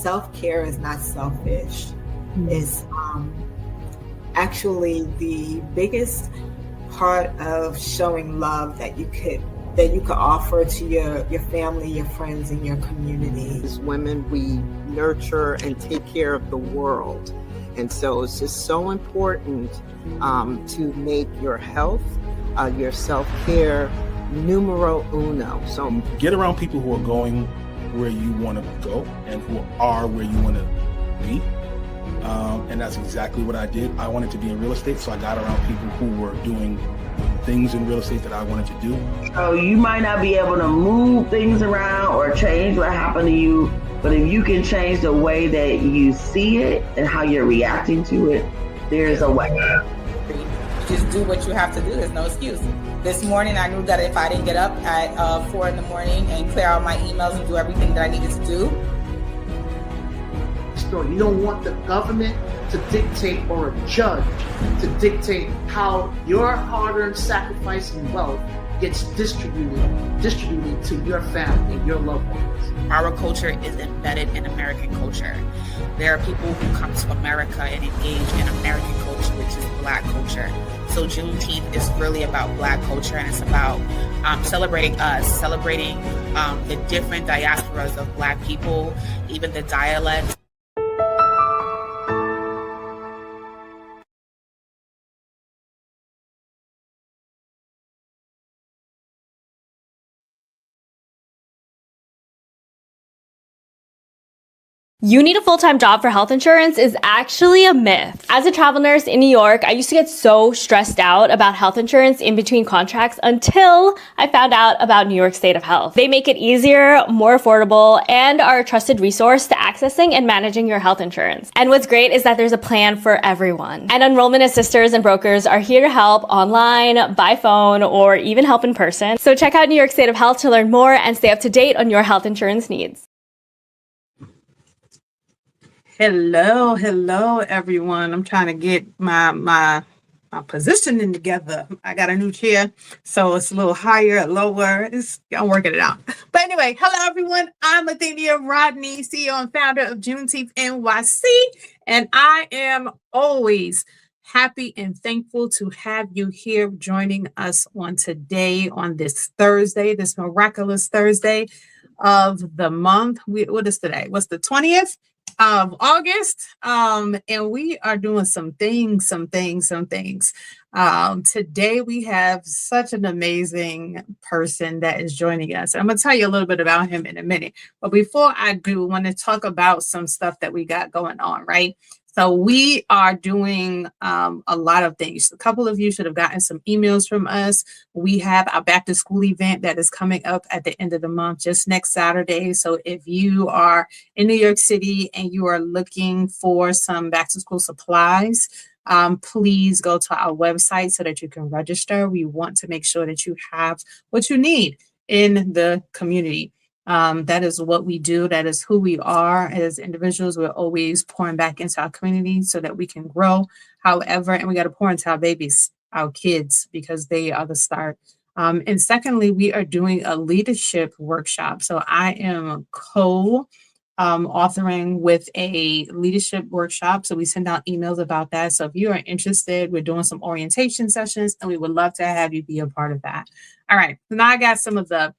self-care is not selfish. It's actually the biggest part of showing love that you could offer to your family, your friends, and your community. As women, we nurture and take care of the world. And so it's just so important to make your health, your self-care numero uno. So get around people who are going where you want to go and who are where you want to be. And that's exactly what I did. I wanted to be in real estate, so I got around people who were doing things in real estate that I wanted to do. So you might not be able to move things around or change what happened to you, but if you can change the way that you see it and how you're reacting to it, there's a way. Just do what you have to do. There's no excuse. This morning, I knew that if I didn't get up at 4 in the morning and clear out my emails and do everything that I needed to do. You don't want the government to dictate or a judge to dictate how your hard-earned sacrifice and wealth gets distributed to your family and your loved ones. Our culture is embedded in American culture. There are people who come to America and engage in American culture, which is Black culture. So Juneteenth is really about Black culture, and it's about celebrating us, celebrating the different diasporas of Black people, even the dialects. You need a full-time job for health insurance is actually a myth. As a travel nurse in New York, I used to get so stressed out about health insurance in between contracts until I found out about New York State of Health. They make it easier, more affordable, and are a trusted resource to accessing and managing your health insurance. And what's great is that there's a plan for everyone. And enrollment assisters and brokers are here to help online, by phone, or even help in person. So check out New York State of Health to learn more and stay up to date on your health insurance needs. Hello, everyone. I'm trying to get my positioning together. I got a new chair, so it's a little higher, lower. I'm working it out. But anyway, hello, everyone. I'm Athenia Rodney, CEO and founder of Juneteenth NYC, and I am always happy and thankful to have you here joining us on today, on this Thursday, this miraculous Thursday of the month. What is today? What's the 20th? Of August, and we are doing some things. Today we have such an amazing person that is joining us. I'm going to tell you a little bit about him in a minute, but before I do, I want to talk about some stuff that we got going on, right? So we are doing a lot of things. A couple of you should have gotten some emails from us. We have our back to school event that is coming up at the end of the month, just next Saturday. So if you are in New York City and you are looking for some back to school supplies, please go to our website so that you can register. We want to make sure that you have what you need in the community. That is what we do. That is who we are as individuals. We're always pouring back into our community so that we can grow. However, and we got to pour into our babies, our kids, because they are the start. And secondly, we are doing a leadership workshop. So I am authoring with a leadership workshop. So we send out emails about that. So if you are interested, we're doing some orientation sessions and we would love to have you be a part of that. All right. So now I got some of the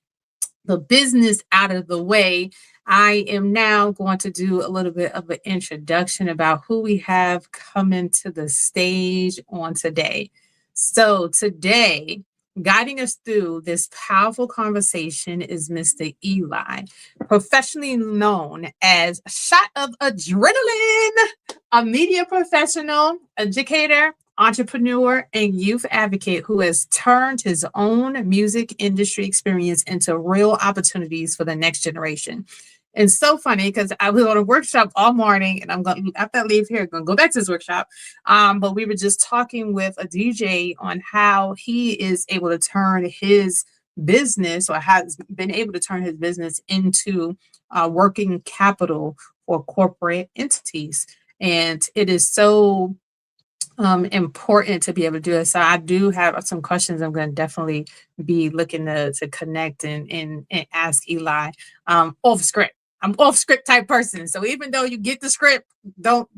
business out of the way. I am now going to do a little bit of an introduction about who we have coming to the stage on today. So today, guiding us through this powerful conversation is Mr. Eli, professionally known as ShotofADRENALIN, a media professional, educator, entrepreneur, and youth advocate who has turned his own music industry experience into real opportunities for the next generation. And so funny because I was on a workshop all morning, and I'm going to, after I leave here, I'm going to go back to this workshop. But we were just talking with a DJ on how he is able to turn his business, or has been able to turn his business into working capital for corporate entities. And it is so important to be able to do it. So I do have some questions I'm going to definitely be looking to connect and ask Eli off script. I'm off script type person. So even though you get the script, don't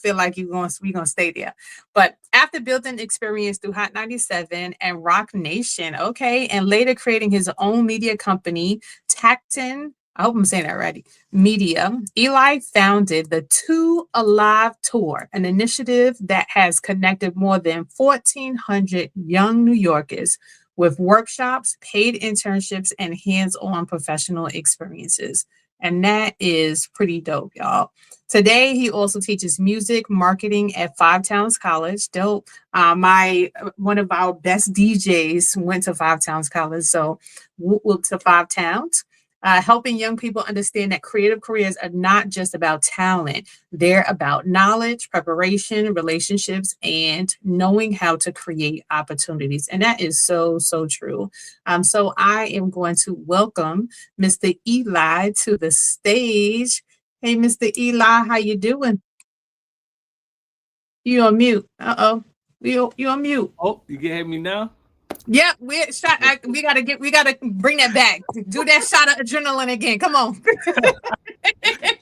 feel like we're gonna stay there. But after building experience through Hot 97 and Rock Nation, okay, and later creating his own media company, Tacton, I hope I'm saying that right, Media, Eli founded the Two Alive Tour, an initiative that has connected more than 1,400 young New Yorkers with workshops, paid internships, and hands-on professional experiences. And that is pretty dope, y'all. Today, he also teaches music marketing at Five Towns College. Dope. One of our best DJs went to Five Towns College, so to Five Towns. Helping young people understand that creative careers are not just about talent. They're about knowledge, preparation, relationships, and knowing how to create opportunities. And that is so, so true. So I am going to welcome Mr. Eli to the stage. Hey, Mr. Eli, how you doing? You on mute. Uh-oh. You on mute. Oh, you can hear me now? Yep, we gotta bring that back. Do that shot of adrenaline again. Come on.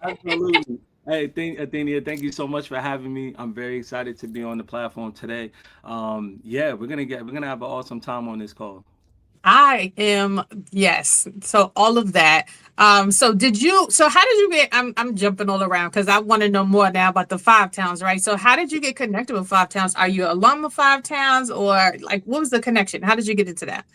Absolutely. Hey, Athenia, thank you so much for having me. I'm very excited to be on the platform today. Yeah, we're gonna have an awesome time on this call. I am, yes. So all of that. How did you get, I'm jumping all around because I want to know more now about the Five Towns, right? So how did you get connected with Five Towns? Are you an alum of Five Towns, or like, what was the connection? How did you get into that?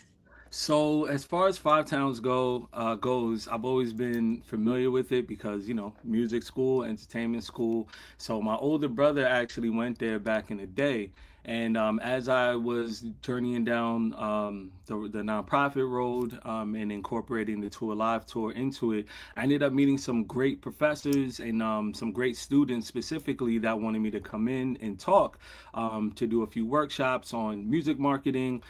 So as far as Five Towns goes, I've always been familiar with it because, music school, entertainment school. So my older brother actually went there back in the day. And as I was journeying down the nonprofit road and incorporating the Tour Live tour into it, I ended up meeting some great professors and some great students specifically that wanted me to come in and talk to do a few workshops on music marketing,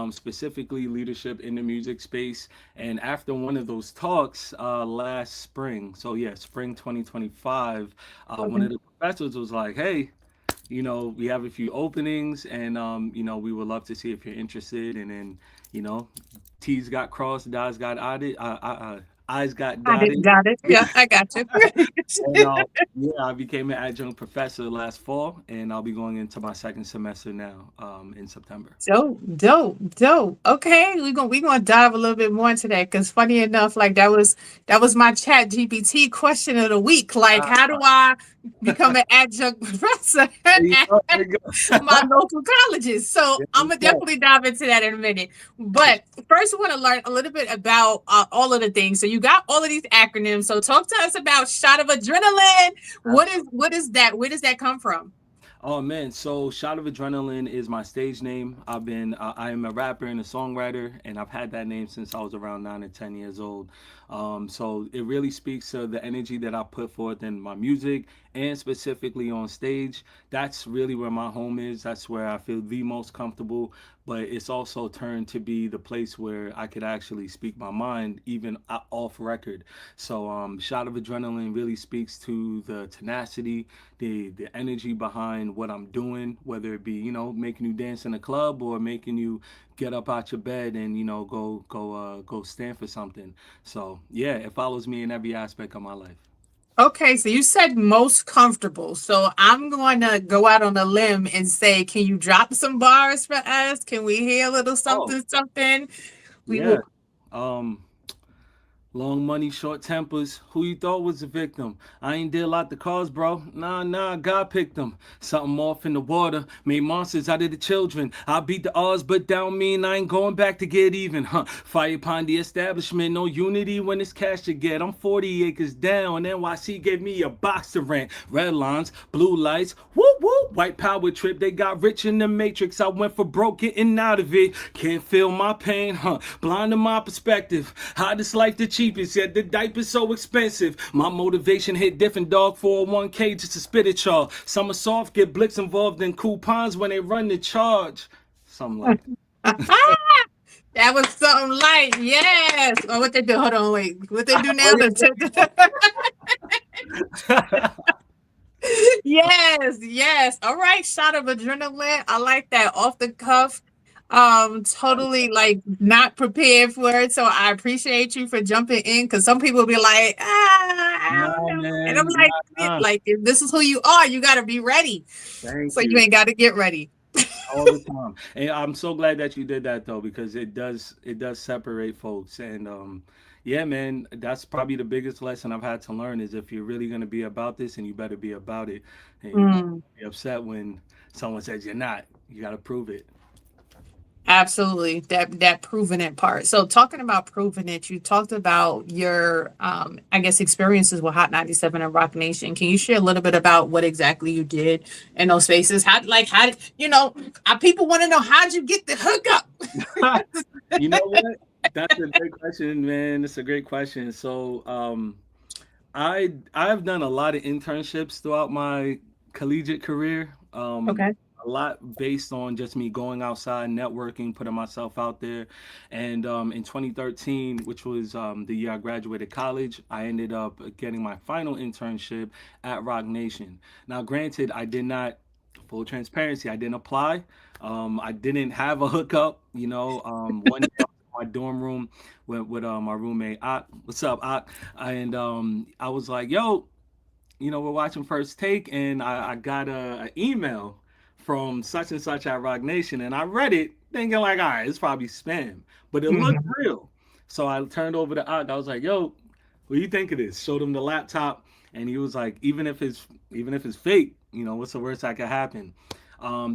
specifically leadership in the music space. And after one of those talks last spring, so yeah, spring 2025, one of the professors was like, hey, we have a few openings and, we would love to see if you're interested. And then, T's got crossed, I's got added, I's got dotted. Got it. Yeah, I got you. And, yeah, I became an adjunct professor last fall, and I'll be going into my second semester now in September. Dope. Okay, we're gonna dive a little bit more into that because funny enough, like that was my Chat GPT question of the week. Like, how do I become an adjunct professor at my local colleges? So I'm gonna definitely dive into that in a minute. But first, I want to learn a little bit about all of the things. So you got all of these acronyms. So talk to us about Shot of Adrenaline. What is that? Where does that come from? Oh man, so Shot of Adrenaline is my stage name. I am a rapper and a songwriter, and I've had that name since I was around 9 or 10 years old. So it really speaks to the energy that I put forth in my music and specifically on stage. That's really where my home is. That's where I feel the most comfortable, but it's also turned to be the place where I could actually speak my mind, even off record. So Shot of Adrenaline really speaks to the tenacity, the energy behind what I'm doing, whether it be, making you dance in a club or making you get up out your bed and, go stand for something. So yeah, it follows me in every aspect of my life. Okay, so you said most comfortable. So I'm going to go out on a limb and say, can you drop some bars for us? Can we hear a little something? Yeah. Long money, short tempers. Who you thought was the victim? I ain't did a lot the cause, bro. Nah, God picked them. Something off in the water. Made monsters out of the children. I beat the odds, but that don't mean I ain't going back to get even. Fire upon the establishment. No unity when it's cash to get. I'm 40 acres down. NYC gave me a box to rent. Red lines, blue lights. Whoop, whoop. White power trip. They got rich in the matrix. I went for broke, getting out of it. Can't feel my pain, blind to my perspective. Hottest life to cheapest, yet the diaper's so expensive. My motivation hit different, dog. 401k just to spit it, y'all. Some are soft, get blicks involved in coupons when they run the charge. Something like that. That was something like, yes. Oh, what they do? Hold on, wait. What they do now? Yes. All right, Shot of Adrenaline. I like that. Off the cuff. Totally like not prepared for it. So I appreciate you for jumping in because some people be like, I No, don't know. And I'm man. like, if this is who you are, you gotta be ready. Thank So you you. ain't gotta get ready. All the time. And I'm so glad that you did that though, because it does separate folks. And yeah, man, that's probably the biggest lesson I've had to learn is if you're really gonna be about this, and you better be about it. And you know, Mm. be upset when someone says you're not. You gotta prove it. Absolutely, that proving it part. So talking about proving it, you talked about your I guess experiences with Hot 97 and Rock Nation. Can you share a little bit about what exactly you did in those spaces? How did people want to know how'd you get the hookup? You know what? That's a great question, man. It's a great question. So I've done a lot of internships throughout my collegiate career. Okay. A lot based on just me going outside, networking, putting myself out there. And in 2013, which was the year I graduated college, I ended up getting my final internship at Rock Nation. Now, granted, I did not, full transparency, I didn't apply. I didn't have a hookup. One day I was in my dorm room with my roommate, Ak. What's up, Ak? And I was like, yo, we're watching First Take, and I got a email from such and such at Rock Nation, and I read it thinking like, all right, it's probably spam, but it looked Mhm. real. So I turned over to Ak. I was like, yo, what do you think of this? Showed him the laptop, and he was like, even if it's fake, what's the worst that could happen?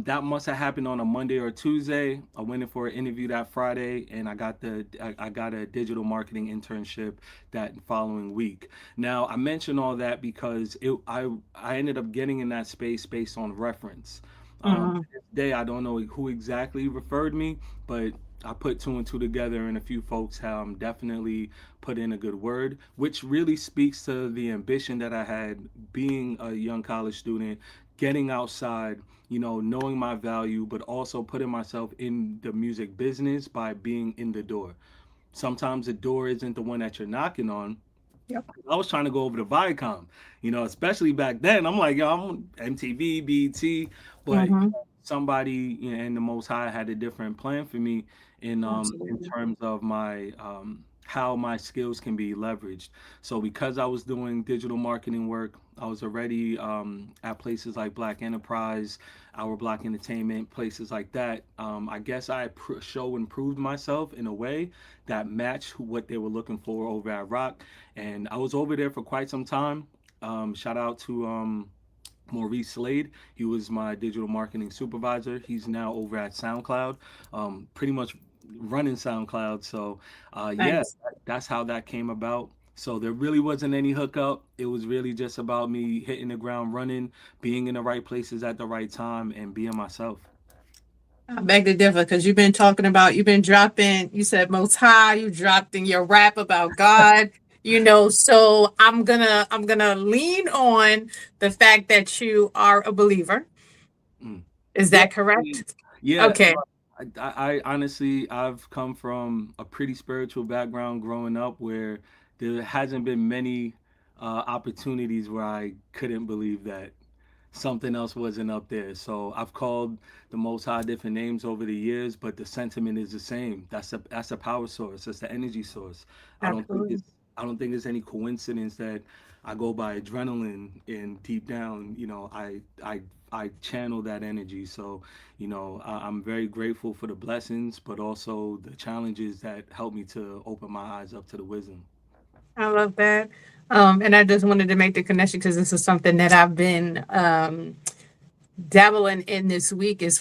That must have happened on a Monday or Tuesday. I went in for an interview that Friday, and I got a digital marketing internship that following week. Now I mention all that because I ended up getting in that space based on reference. To Mhm. this day, I don't know who exactly referred me, but I put two and two together, and a few folks have definitely put in a good word, which really speaks to the ambition that I had being a young college student, getting outside, knowing my value, but also putting myself in the music business by being in the door. Sometimes the door isn't the one that you're knocking on. Yep. I was trying to go over to Viacom, especially back then. I'm like, yo, I'm on MTV, BET, but Mhm. somebody and the Most High had a different plan for me in Absolutely. terms of my how my skills can be leveraged. So because I was doing digital marketing work, I was already at places like Black Enterprise, Our Black Entertainment, places like that. I guess I show and proved myself in a way that matched what they were looking for over at Rock, and I was over there for quite some time. Shout out to Maurice Slade. He was my digital marketing supervisor. He's now over at SoundCloud, pretty much running SoundCloud. So, yeah, Nice. that's how that came about. So there really wasn't any hookup. It was really just about me hitting the ground running, being in the right places at the right time, and being myself. I beg to differ because you've been dropping, you said most high, you dropped in your rap about God, so I'm gonna lean on the fact that you are a believer. Mm. Is Yeah, that correct? yeah. Okay. I honestly, I've come from a pretty spiritual background growing up where there hasn't been many opportunities where I couldn't believe that something else wasn't up there. So I've called the Most High different names over the years, but the sentiment is the same. That's a power source. That's the energy source. I don't think Absolutely. it's I don't think it's any coincidence that I go by adrenaline, and deep down, I channel that energy. So, I'm very grateful for the blessings, but also the challenges that help me to open my eyes up to the wisdom. I love that. And I just wanted to make the connection because this is something that I've been dabbling in this week as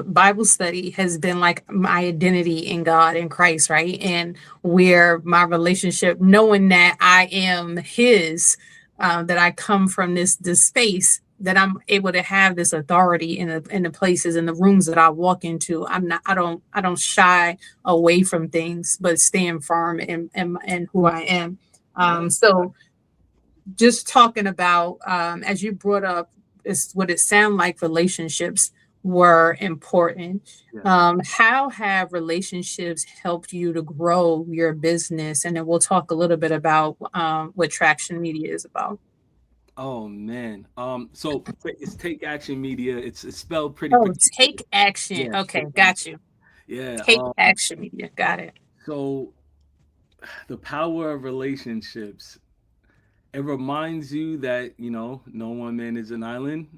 Bible study has been like my identity in God in Christ, right? And where my relationship, knowing that I am his, that I come from this space, that I'm able to have this authority in the places in the rooms that I walk into. I don't shy away from things, but stand firm in who I am. So just talking about as you brought up is what it sounded like relationships were important. Yeah. How have relationships helped you to grow your business? And then we'll talk a little bit about what Traction Media is about. Oh man. So it's Take Action Media. It's spelled pretty Oh, peculiar. take action. Yeah, Okay, Take Action. got you. Yeah. Take action media. Got it. So the power of relationships. It reminds you that no one man is an island.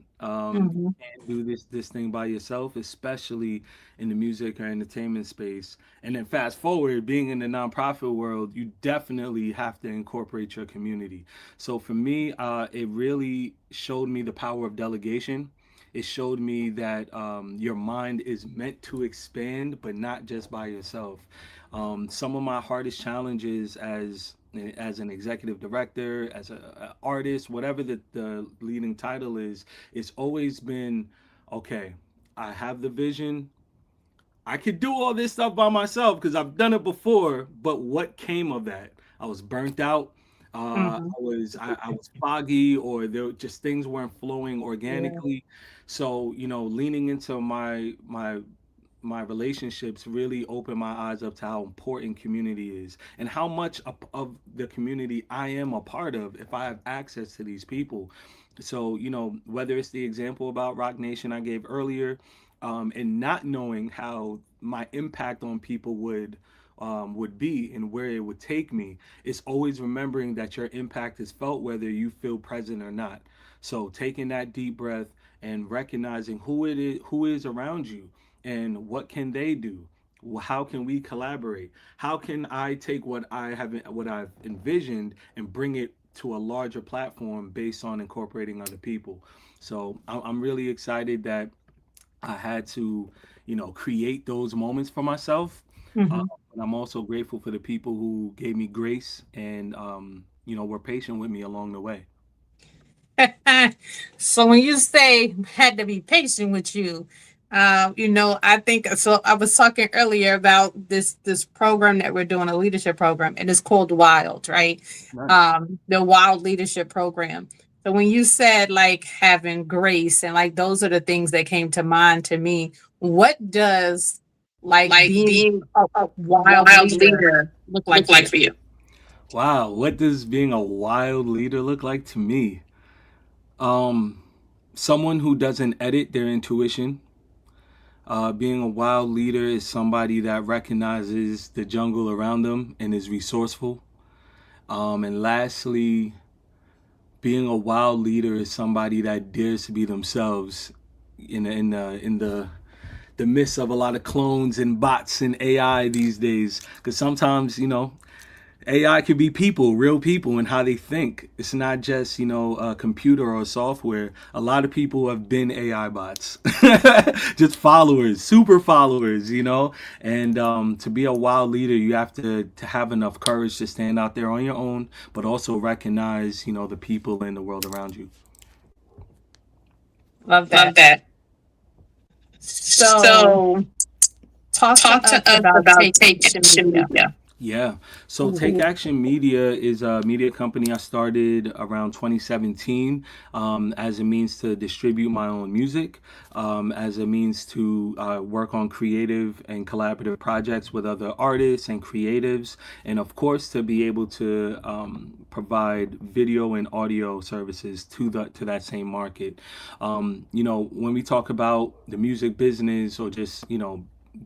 You Hmm. can't do this thing by yourself, especially in the music or entertainment space. And then fast forward, being in the nonprofit world, you definitely have to incorporate your community. So for me, it really showed me the power of delegation. It showed me that your mind is meant to expand, but not just by yourself. Some of my hardest challenges as an executive director, as a artist, whatever the leading title is, it's always been okay. I have the vision. I could do all this stuff by myself because I've done it before. But what came of that? I was burnt out. Hmm. I was foggy, or there just things weren't flowing Yeah. organically. So leaning into my relationships really opened my eyes up to how important community is and how much of the community I am a part of if I have access to these people. So, whether it's the example about Rock Nation I gave earlier, and not knowing how my impact on people would be and where it would take me, it's always remembering that your impact is felt whether you feel present or not. So taking that deep breath and recognizing who is around you and what can they do. How can we collaborate? How can I take what I've envisioned and bring it to a larger platform based on incorporating other people? So I'm really excited that I had to, create those moments for myself. Uh, Hmm. but I'm also grateful for the people who gave me grace and, were patient with me along the way. So when you say had to be patient with you, I think so. I was talking earlier about this program that we're doing, a leadership program, and it's called Wild, right? Nice. The Wild Leadership Program. So when you said like having grace and like those are the things that came to mind to me. What does like Like being being a a wild wild leader leader look like look for like you? for you? Wow, what does being a wild leader look like to me? Um, Someone who doesn't edit their intuition. Being a wild leader is somebody that recognizes the jungle around them and is resourceful. And lastly, being a wild leader is somebody that dares to be themselves in the midst of a lot of clones and bots and AI these days. Because sometimes, AI could be people, real people, and how they think. It's not just, a computer or software. A lot of people have been AI bots, just followers, super followers, And to be a wild leader, you have to have enough courage to stand out there on your own, but also recognize, the people in the world around you. Love Love that. that. So So talk to talk us to us about about Take Take Action Action Media. Media. Yeah. So Take Action Media is a media company I started around 2017 as a means to distribute my own music, as a means to work on creative and collaborative projects with other artists and creatives, and of course to be able to provide video and audio services to that same market. When we talk about the music business or just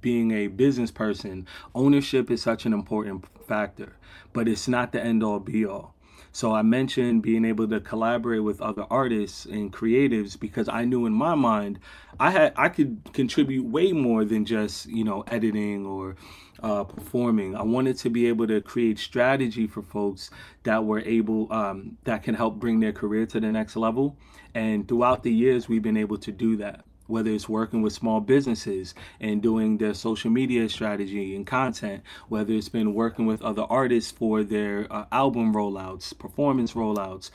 being a business person, ownership is such an important factor, but it's not the end all be all. So I mentioned being able to collaborate with other artists and creatives because I knew in my mind I could contribute way more than just editing or performing. I wanted to be able to create strategy for folks that were able that can help bring their career to the next level. And throughout the years, we've been able to do that, whether it's working with small businesses and doing their social media strategy and content, whether it's been working with other artists for their album rollouts, performance rollouts,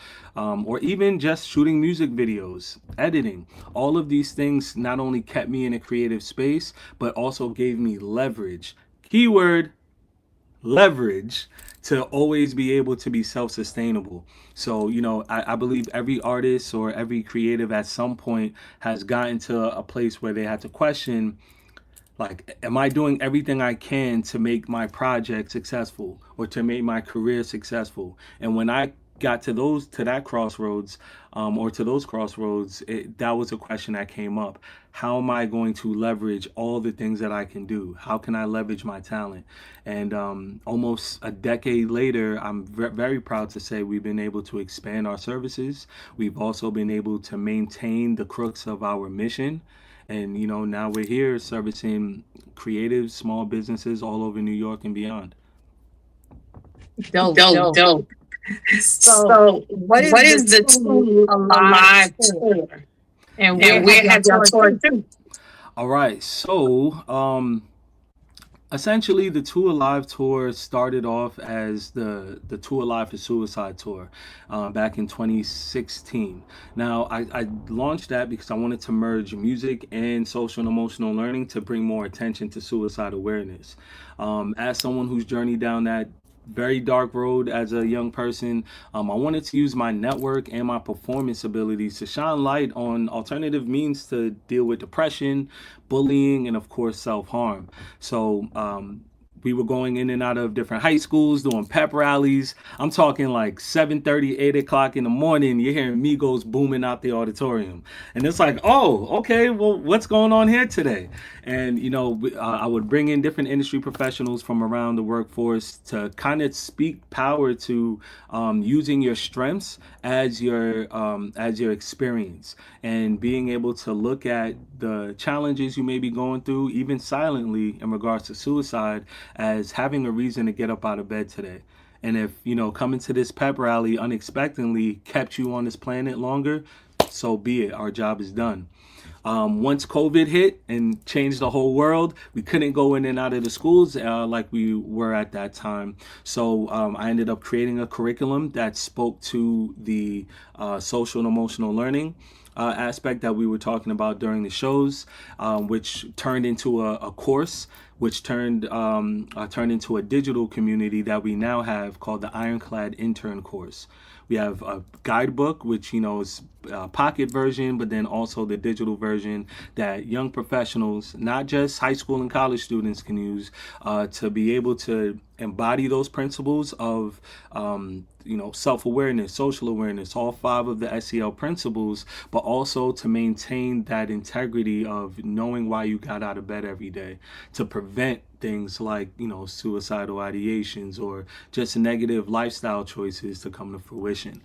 or even just shooting music videos, editing. All of these things not only kept me in a creative space, but also gave me leverage. Keyword leverage to always be able to be self-sustainable. So I believe every artist or every creative at some point has gotten to a place where they had to question, like, am I doing everything I can to make my project successful or to make my career successful? And when I got to that crossroads, or to those crossroads, that was a question that came up. How am I going to leverage all the things that I can do? How can I leverage my talent? And almost a decade later, I'm very proud to say we've been able to expand our services. We've also been able to maintain the crux of our mission. And, now we're here servicing creative small businesses all over New York and beyond. Dope. So what is the Two Alive tour? And where have y'all toured to? All right. So, essentially, the Two Alive tour started off as the Two Alive for Suicide tour back in 2016. Now, I launched that because I wanted to merge music and social and emotional learning to bring more attention to suicide awareness. As someone who's journeyed down that very dark road as a young person, I wanted to use my network and my performance abilities to shine light on alternative means to deal with depression, bullying, and of course self-harm. So we were going in and out of different high schools doing pep rallies. I'm talking like 7:30, 8 o'clock in the morning. You're hearing Migos booming out the auditorium. And it's like, oh, okay, well, what's going on here today? And, I would bring in different industry professionals from around the workforce to kind of speak power to using your strengths as your experience, and being able to look at the challenges you may be going through, even silently, in regards to suicide, as having a reason to get up out of bed today. And if, coming to this pep rally unexpectedly kept you on this planet longer, so be it. Our job is done. Once COVID hit and changed the whole world, we couldn't go in and out of the schools like we were at that time. So I ended up creating a curriculum that spoke to the social and emotional learning aspect that we were talking about during the shows, which turned into a course, which turned into a digital community that we now have called the Ironclad Intern Course. We have a guidebook, which is a pocket version, but then also the digital version that young professionals, not just high school and college students, can use to be able to embody those principles of self-awareness, social awareness, all 5 of the SEL principles, but also to maintain that integrity of knowing why you got out of bed every day, to prevent things like suicidal ideations or just negative lifestyle choices to come to fruition.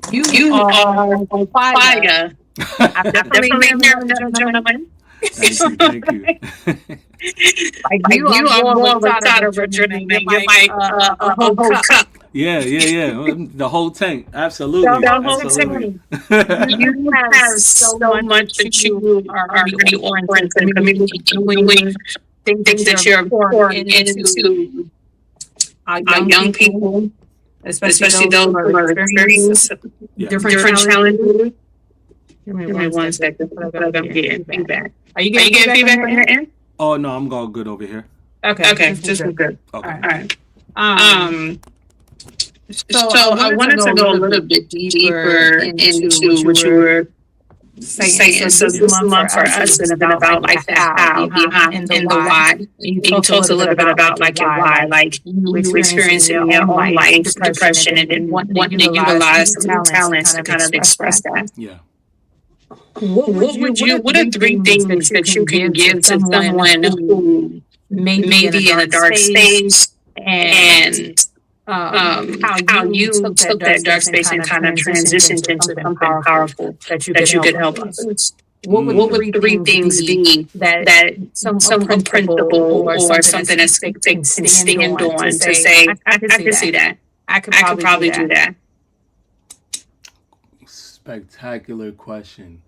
You are on fire. I'm definitely hearing that, gentlemen. Thank you. Like you are more of a adrenaline. You're like a whole cup. Yeah. The whole tank. Absolutely. Absolutely. You have so much that you are already offering to the community, doing things that you're pouring into our young people, especially those who are experiencing different challenges. Give me one second. I'm getting feedback. Are you getting feedback on your end? Oh no, I'm all good over here. Okay, just good. Okay. All right. So I wanted to go a little bit deeper into what you were saying. So this month for us has been about like the how behind and the why. You talked a little bit about like your why, like you experiencing in your own life depression and then wanting to utilize some talents to kind of express that. Yeah. What are 3 things that you can give to someone who may be in a dark space, and how you took that dark space and kind of transitioned into something powerful that you could help others? What would 3 things be that some principle or something that they can stand on to say, I can see that. I could probably do that. Spectacular question.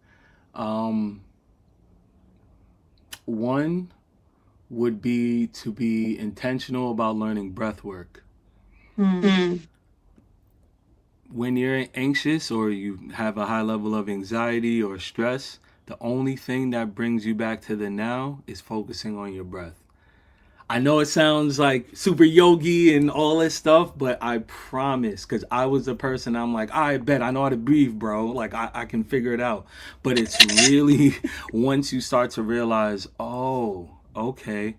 One would be to be intentional about learning breath work. When you're anxious or you have a high level of anxiety or stress, the only thing that brings you back to the now is focusing on your breath. I know it sounds like super yogi and all this stuff, but I promise, because I was the person, I'm like, I bet I know how to breathe, bro. Like, I can figure it out. But it's really once you start to realize, oh, okay,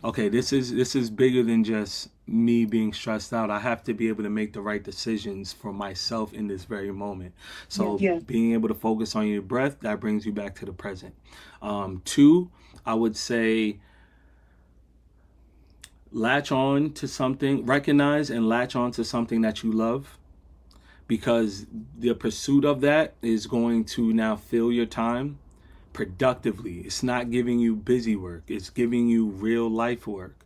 okay, this is bigger than just me being stressed out. I have to be able to make the right decisions for myself in this very moment. So being able to focus on your breath, that brings you back to the present. Two, I would say latch on to something, recognize and latch on to something that you love, because the pursuit of that is going to now fill your time productively. It's not giving you busy work, it's giving you real life work.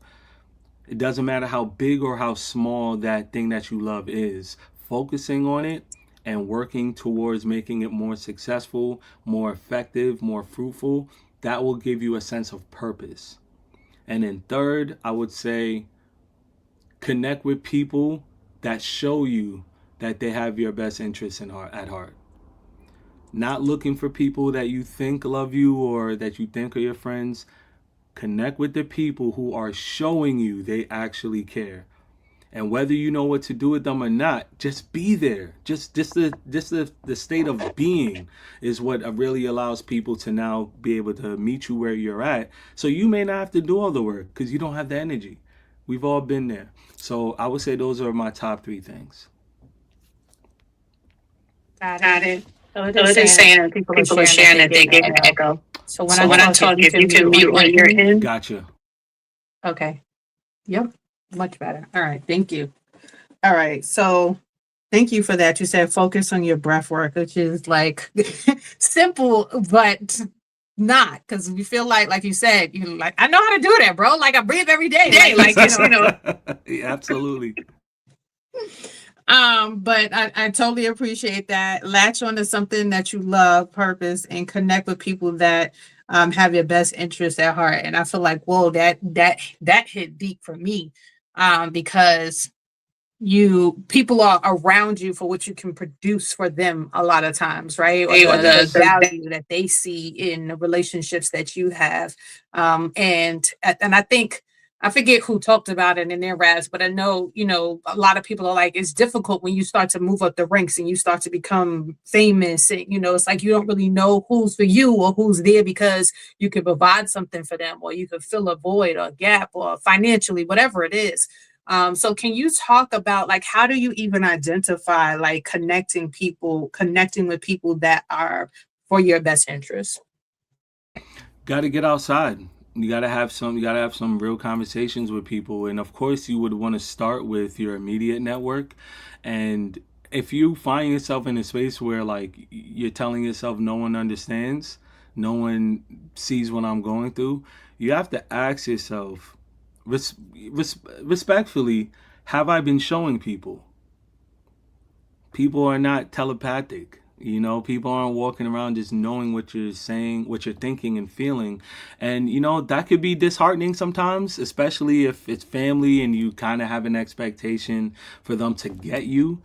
It doesn't matter how big or how small that thing that you love is, focusing on it and working towards making it more successful, more effective, more fruitful, that will give you a sense of purpose. And then third, I would say connect with people that show you that they have your best interests at heart. Not looking for people that you think love you or that you think are your friends. Connect with the people who are showing you they actually care. And whether you know what to do with them or not, just be there. Just the state of being is what really allows people to now be able to meet you where you're at. So you may not have to do all the work because you don't have the energy. We've all been there. So I would say those are my top three things. Got it. So So it is saying that people are sharing that they get an echo. So So when I talk, if you can mute on your end. Gotcha. Okay. Yep. Much better. All right. Thank you. All right. So thank you for that. You said focus on your breath work, which is like simple, but not, because we feel like you said, you like, I know how to do that, bro. Like I breathe every day. Like you know. Yeah, absolutely. But I totally appreciate that. Latch on to something that you love, purpose, and connect with people that have your best interests at heart. And I feel like, whoa, that hit deep for me. Because people are around you for what you can produce for them a lot of times, right? Or the value that they see in the relationships that you have. And I think, I forget who talked about it in their raps, but I know, a lot of people are like, it's difficult when you start to move up the ranks and you start to become famous. And, it's like you don't really know who's for you or who's there because you could provide something for them, or you could fill a void or a gap, or financially, whatever it is. So can you talk about like, how do you even identify like connecting with people that are for your best interest? Got to get outside. You got to have some real conversations with people. And of course you would want to start with your immediate network. And if you find yourself in a space where like you're telling yourself no one understands, no one sees what I'm going through, you have to ask yourself respectfully, have I been showing people? People are not telepathic. People aren't walking around just knowing what you're saying, what you're thinking and feeling. And, that could be disheartening sometimes, especially if it's family and you kind of have an expectation for them to get you.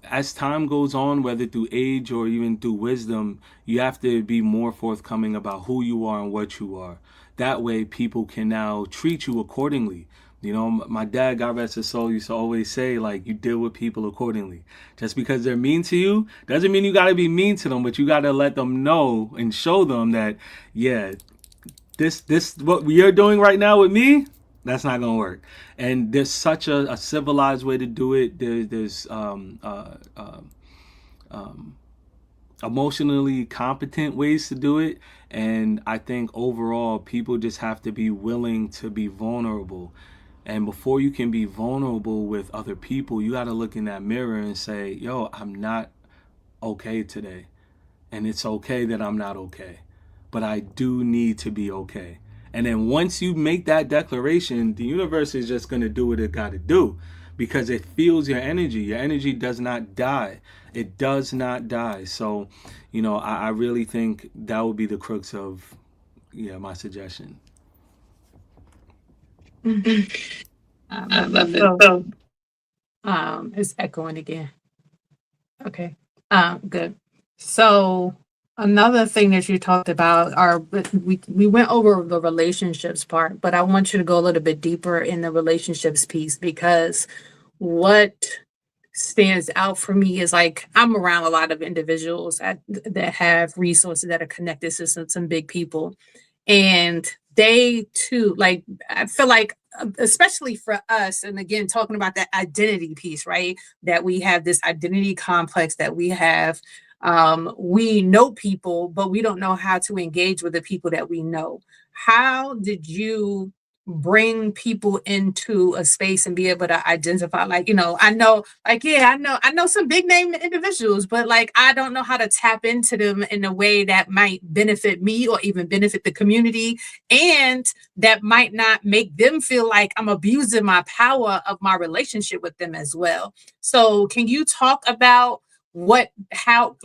As time goes on, whether through age or even through wisdom, you have to be more forthcoming about who you are and what you are. That way people can now treat you accordingly. My dad, God rest his soul, used to always say, like, you deal with people accordingly. Just because they're mean to you doesn't mean you got to be mean to them, but you got to let them know and show them that, yeah, this what you're doing right now with me, that's not going to work. And there's such a civilized way to do it. There's emotionally competent ways to do it. And I think overall, people just have to be willing to be vulnerable. And before you can be vulnerable with other people, you got to look in that mirror and say, yo, I'm not okay today. And it's okay that I'm not okay. But I do need to be okay. And then once you make that declaration, the universe is just going to do what it got to do, because it feels your energy. Your energy does not die. It does not die. So, I really think that would be the crux of, my suggestion. I love it. It's echoing again. Okay. Good. So another thing that you talked about we went over the relationships part, but I want you to go a little bit deeper in the relationships piece, because what stands out for me is like I'm around a lot of individuals that have resources that are connected to some big people, and they too, like, I feel like, especially for us, and again, talking about that identity piece, right? That we have this identity complex that we have. We know people, but we don't know how to engage with the people that we know. How did you bring people into a space and be able to identify, like, I know, like, yeah, I know some big name individuals, but like, I don't know how to tap into them in a way that might benefit me or even benefit the community, and that might not make them feel like I'm abusing my power of my relationship with them as well. So can you talk about how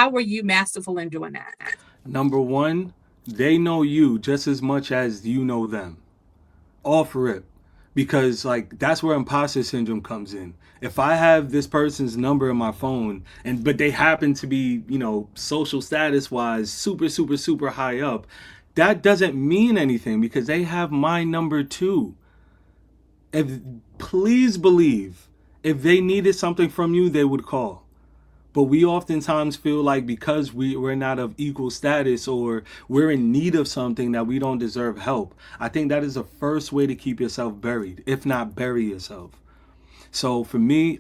were you masterful in doing that? Number one, they know you just as much as you know them. Off rip, because like that's where imposter syndrome comes in. If I have this person's number in my phone, but they happen to be, social status wise super high up, that doesn't mean anything because they have my number too. If Please believe, if they needed something from you, they would call. But we oftentimes feel like because we're not of equal status or we're in need of something that we don't deserve help. I think that is the first way to keep yourself buried, if not bury yourself. So for me,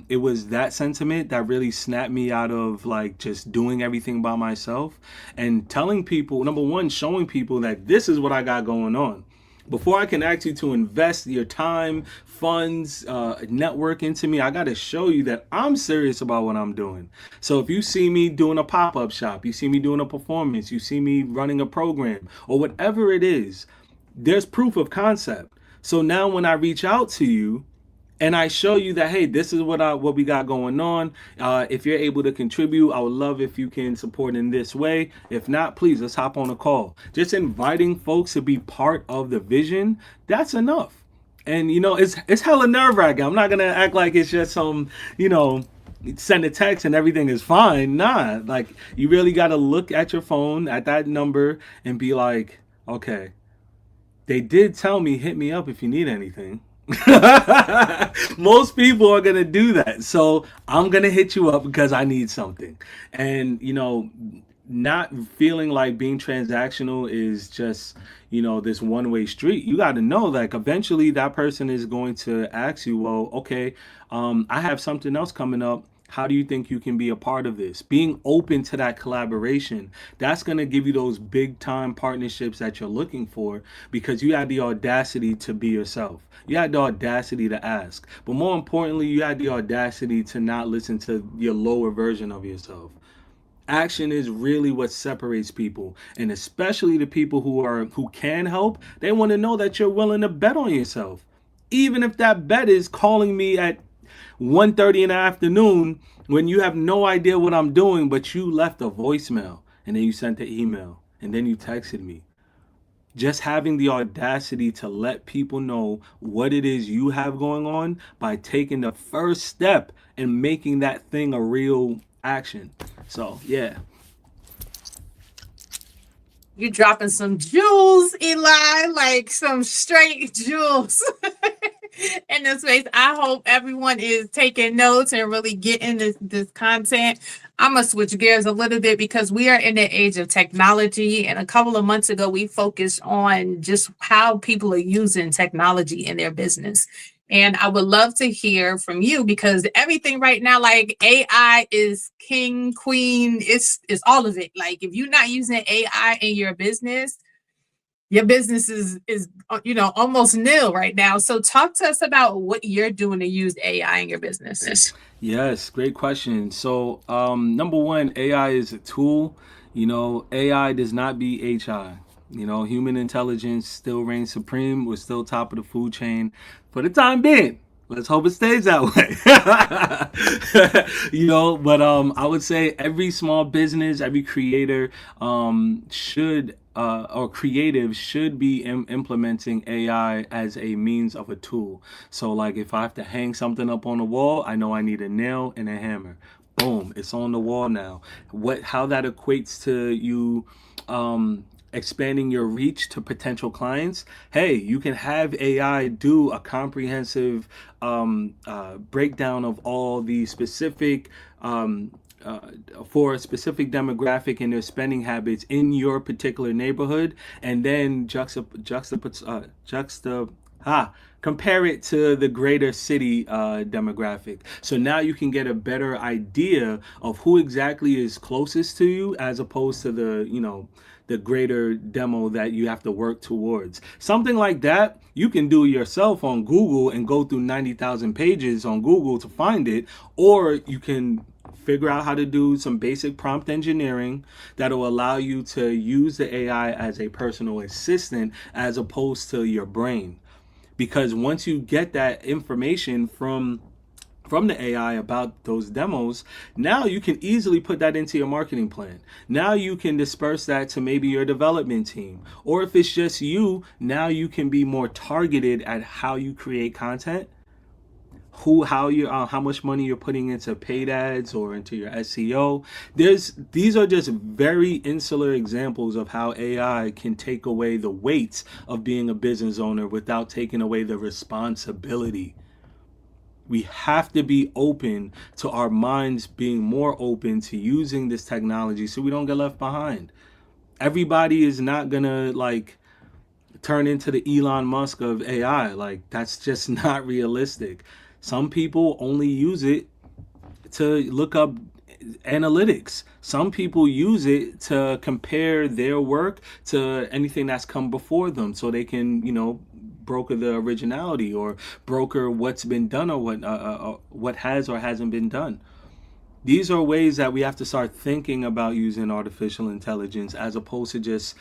it was that sentiment that really snapped me out of like just doing everything by myself and telling people, number one, showing people that this is what I got going on. Before I can ask you to invest your time, funds, network into me, I got to show you that I'm serious about what I'm doing. So if you see me doing a pop-up shop, you see me doing a performance, you see me running a program or whatever it is, there's proof of concept. So now when I reach out to you, and I show you that, hey, this is what we got going on. If you're able to contribute, I would love if you can support in this way. If not, please, let's hop on a call. Just inviting folks to be part of the vision, that's enough. And, it's hella nerve-wracking. I'm not going to act like it's just some, send a text and everything is fine. Nah, like, you really got to look at your phone, at that number, and be like, okay, they did tell me, hit me up if you need anything. Most people are gonna do that, so I'm gonna hit you up because I need something. And not feeling like being transactional is just this one-way street. You got to know like eventually that person is going to ask you, well, okay, I have something else coming up. How do you think you can be a part of this? Being open to that collaboration, that's going to give you those big time partnerships that you're looking for because you had the audacity to be yourself. You had the audacity to ask. But more importantly, you had the audacity to not listen to your lower version of yourself. Action is really what separates people, and especially the people who can help. They want to know that you're willing to bet on yourself. Even if that bet is calling me at 1:30 in the afternoon when you have no idea what I'm doing, but you left a voicemail and then you sent the email and then you texted me. Just having the audacity to let people know what it is you have going on by taking the first step and making that thing a real action. So, yeah. You dropping some jewels, Eli, like some straight jewels. In this space, I hope everyone is taking notes and really getting this content. I'm going to switch gears a little bit because we are in the age of technology. And a couple of months ago, we focused on just how people are using technology in their business. And I would love to hear from you because everything right now, like AI is king, queen, it's all of it. Like if you're not using AI in your business is almost nil right now. So talk to us about what you're doing to use AI in your business. Yes, great question. So number one, AI is a tool. AI does not beat HI. Human intelligence still reigns supreme. We're still top of the food chain for the time being. Let's hope it stays that way. But I would say every small business, every creator should be implementing AI as a means of a tool. So like if I have to hang something up on the wall, I know I need a nail and a hammer. Boom, it's on the wall now. How that equates to you expanding your reach to potential clients. Hey, you can have AI do a comprehensive breakdown of all the specific for a specific demographic and their spending habits in your particular neighborhood, and then compare it to the greater city demographic. So now you can get a better idea of who exactly is closest to you, as opposed to the greater demo that you have to work towards. Something like that you can do yourself on Google and go through 90,000 pages on Google to find it, or you can figure out how to do some basic prompt engineering that will allow you to use the AI as a personal assistant as opposed to your brain. Because once you get that information from the AI about those demos, now you can easily put that into your marketing plan. Now you can disperse that to maybe your development team. Or if it's just you, now you can be more targeted at how you create content, how much money you're putting into paid ads or into your SEO. These are just very insular examples of how AI can take away the weight of being a business owner without taking away the responsibility. We have to be open to our minds being more open to using this technology so we don't get left behind. Everybody is not gonna turn into the Elon Musk of AI. That's just not realistic. Some people only use it to look up analytics. Some people use it to compare their work to anything that's come before them, so they can, broker the originality or broker what's been done or what has or hasn't been done. These are ways that we have to start thinking about using artificial intelligence, as opposed to just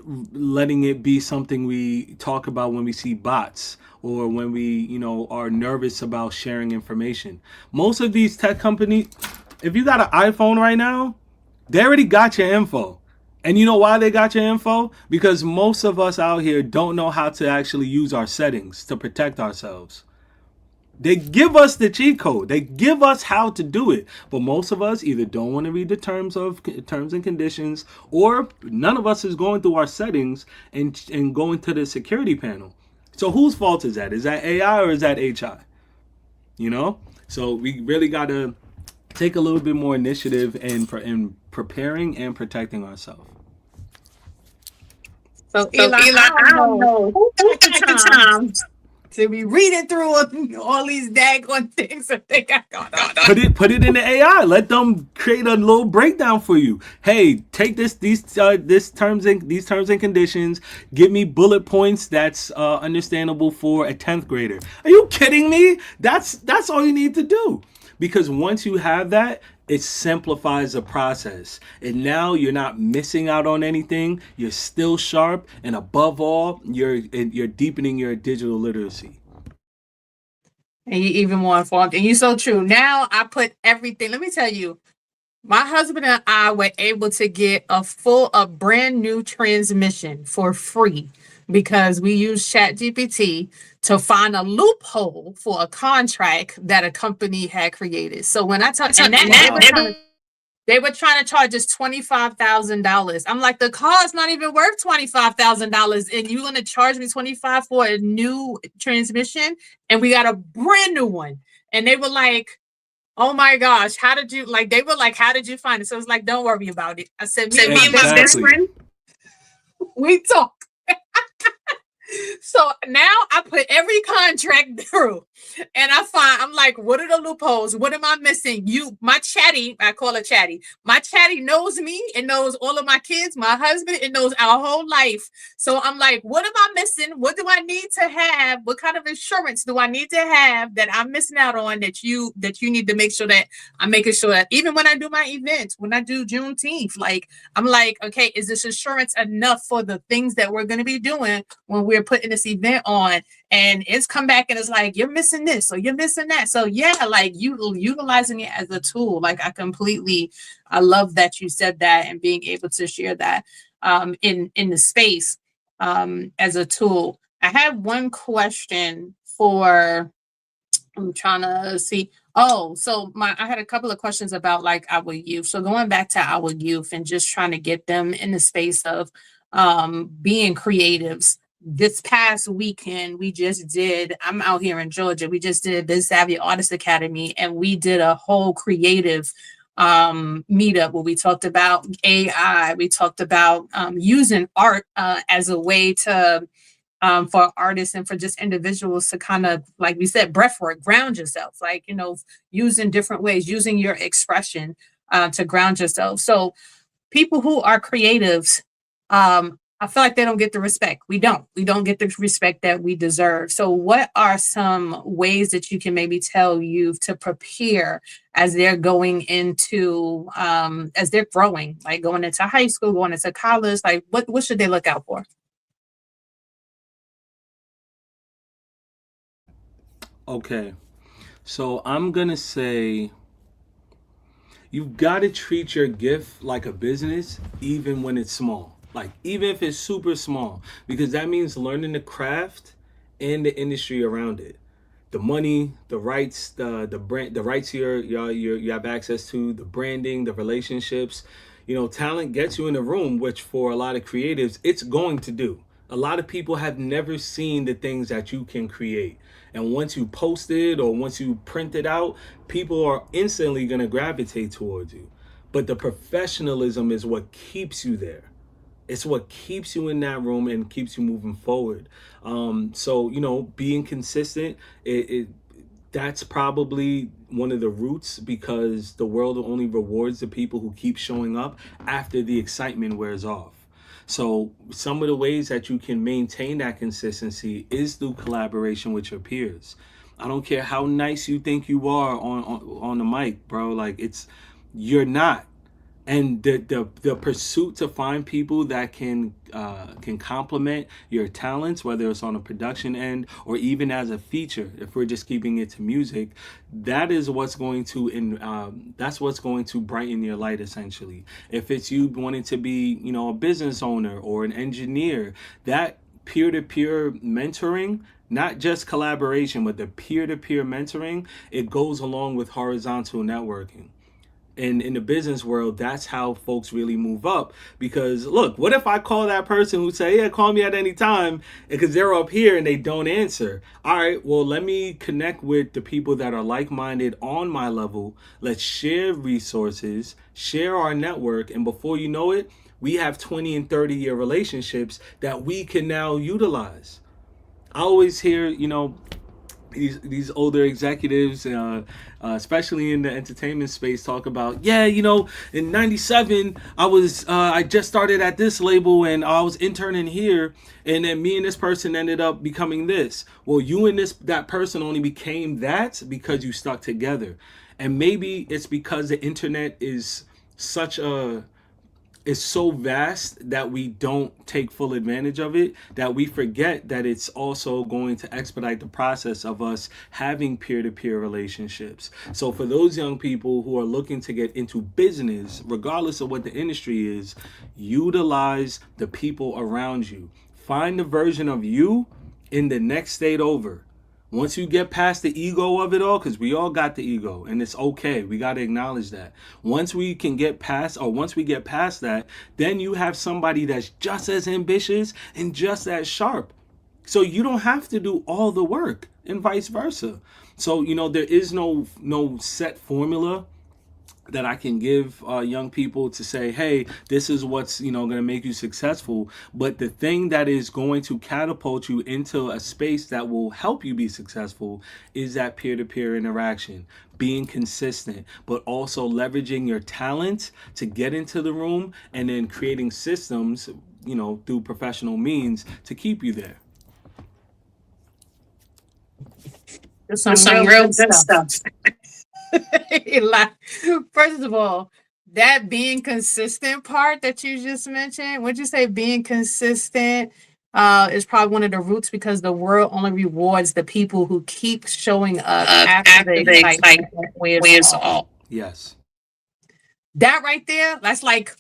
letting it be something we talk about when we see bots or when we, are nervous about sharing information. Most of these tech companies, if you got an iPhone right now, they already got your info. And you know why they got your info? Because most of us out here don't know how to actually use our settings to protect ourselves. They give us the cheat code. They give us how to do it. But most of us either don't want to read the terms and conditions, or none of us is going through our settings and going to the security panel. So whose fault is that? Is that AI or is that HI? So we really got to take a little bit more initiative in preparing and protecting ourselves. So Elon, I don't know who got the time to be reading through all these daggone things that they got going on. Put it in the AI. Let them create a little breakdown for you. Hey, take these terms and conditions. Give me bullet points that's understandable for a 10th grader. Are you kidding me? That's all you need to do. Because once you have that, it simplifies the process. And now you're not missing out on anything. You're still sharp. And above all, you're deepening your digital literacy. And you're even more informed. And you're so true. Now I put everything. Let me tell you, my husband and I were able to get a brand new transmission for free because we used ChatGPT to find a loophole for a contract that a company had created. So when I talked, they were trying to charge us $25,000. I'm like, the car's not even worth $25,000, and you're gonna charge me $25,000 for a new transmission, and we got a brand new one. And they were like, oh my gosh, how did you find it? So it's like, don't worry about it. I said, me and my best friend, we talk. So now I put every contract through, and I'm like, what are the loopholes? What am I missing? My chatty, I call it chatty. My chatty knows me. It knows all of my kids, my husband. It knows our whole life. So I'm like, what am I missing? What do I need to have? What kind of insurance do I need to have that I'm missing out on that you need to make sure that I'm making sure that even when I do my events, when I do Juneteenth, I'm like, okay, is this insurance enough for the things that we're going to be doing when we're putting this event on? And it's come back and it's like, you're missing this or you're missing that. So yeah, you utilizing it as a tool. I love that you said that and being able to share that in the space as a tool. I have one question I'm trying to see. Oh, so I had a couple of questions about our youth. So going back to our youth and just trying to get them in the space of being creatives. This past weekend, I'm out here in Georgia. We just did Biz Savvy Artist Academy, and we did a whole creative meetup where we talked about AI. We talked about using art as a way to for artists and for just individuals to kind of, like we said, breath work, ground yourself, like, you know, using different ways, using your expression to ground yourself. So people who are creatives, I feel like they don't get the respect. We don't get the respect that we deserve. So what are some ways that you can maybe tell youth to prepare as they're going into, as they're growing, like going into high school, going into college, like what should they look out for? Okay, so I'm gonna say you've got to treat your gift like a business, even when it's small. Like, even if it's super small, because that means learning the craft and the industry around it. The money, the rights, the brand, the rights you have access to, the branding, the relationships. You know, talent gets you in a room, which for a lot of creatives, it's going to do. A lot of people have never seen the things that you can create. And once you post it or once you print it out, people are instantly going to gravitate towards you. But the professionalism is what keeps you there. It's what keeps you in that room and keeps you moving forward. So, you know, being consistent, that's probably one of the roots, because the world only rewards the people who keep showing up after the excitement wears off. So some of the ways that you can maintain that consistency is through collaboration with your peers. I don't care how nice you think you are on the mic, bro. Like, you're not. And the pursuit to find people that can complement your talents, whether it's on a production end or even as a feature, if we're just keeping it to music, that is what's going to that's what's going to brighten your light, essentially. If it's you wanting to be, you know, a business owner or an engineer, that peer-to-peer mentoring, not just collaboration, but the peer-to-peer mentoring, it goes along with horizontal networking. And in the business world, that's how folks really move up. Because look, what if I call that person who say, yeah, call me at any time, because they're up here and they don't answer? All right, well, let me connect with the people that are like-minded on my level. Let's share resources, share our network, and before you know it, we have 20 and 30-year relationships that we can now utilize. I always hear, you know, these older executives, especially in the entertainment space, talk about, yeah, you know, in '97 I just started at this label and I was interning here, and then me and this person ended up becoming this. Well, you and that person only became that because you stuck together. And maybe it's because the internet is so vast that we don't take full advantage of it, that we forget that it's also going to expedite the process of us having peer-to-peer relationships. So for those young people who are looking to get into business, regardless of what the industry is, utilize the people around you. Find the version of you in the next state over. Once you get past the ego of it all, because we all got the ego and it's okay, we got to acknowledge that. Once we get past that, then you have somebody that's just as ambitious and just as sharp. So you don't have to do all the work, and vice versa. So, you know, there is no set formula that I can give young people to say, hey, this is what's, you know, going to make you successful. But the thing that is going to catapult you into a space that will help you be successful is that peer-to-peer interaction, being consistent, but also leveraging your talent to get into the room, and then creating systems, you know, through professional means to keep you there. There's some real good stuff. First of all, that being consistent part that you just mentioned, would you say being consistent is probably one of the roots, because the world only rewards the people who keep showing up after the excitement wears off. Yes. That right there, that's like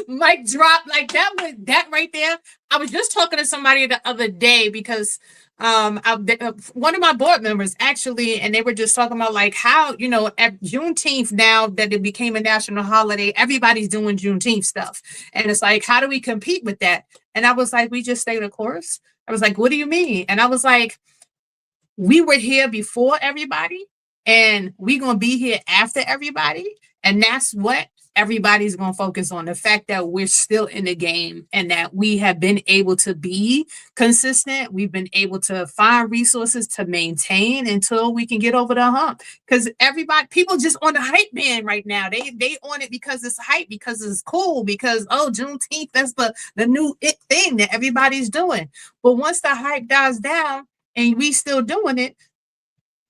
mic drop. Like that right there. I was just talking to somebody the other day, because one of my board members actually, and they were just talking about like how, you know, at Juneteenth, now that it became a national holiday, everybody's doing Juneteenth stuff. And it's like, how do we compete with that? And I was like, we just stay the course. I was like, what do you mean? And I was like, we were here before everybody. and we gonna be here after everybody. And that's what everybody's gonna focus on, the fact that we're still in the game and that we have been able to be consistent. We've been able to find resources to maintain until we can get over the hump. Because everybody, people just on the hype band right now. They on it because it's hype, because it's cool, because Juneteenth, that's the new it thing that everybody's doing. But once the hype dies down and we still doing it,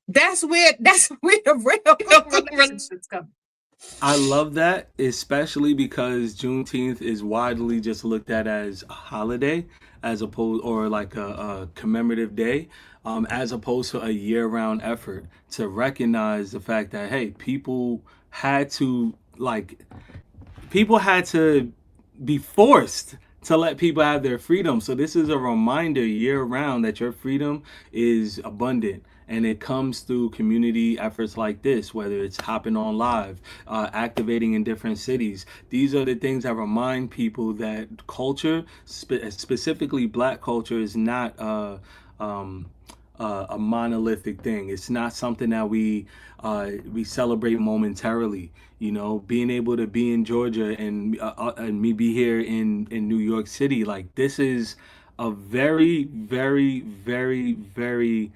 that's where the real relationships come. I love that, especially because Juneteenth is widely just looked at as a holiday, as opposed, or like a commemorative day, as opposed to a year-round effort to recognize the fact that, hey, people had to be forced to let people have their freedom. So this is a reminder year round that your freedom is abundant. And it comes through community efforts like this, whether it's hopping on live, activating in different cities. These are the things that remind people that culture, specifically Black culture, is not a monolithic thing. It's not something that we celebrate momentarily. You know, being able to be in Georgia and me be here in New York City, like, this is a very, very, very, very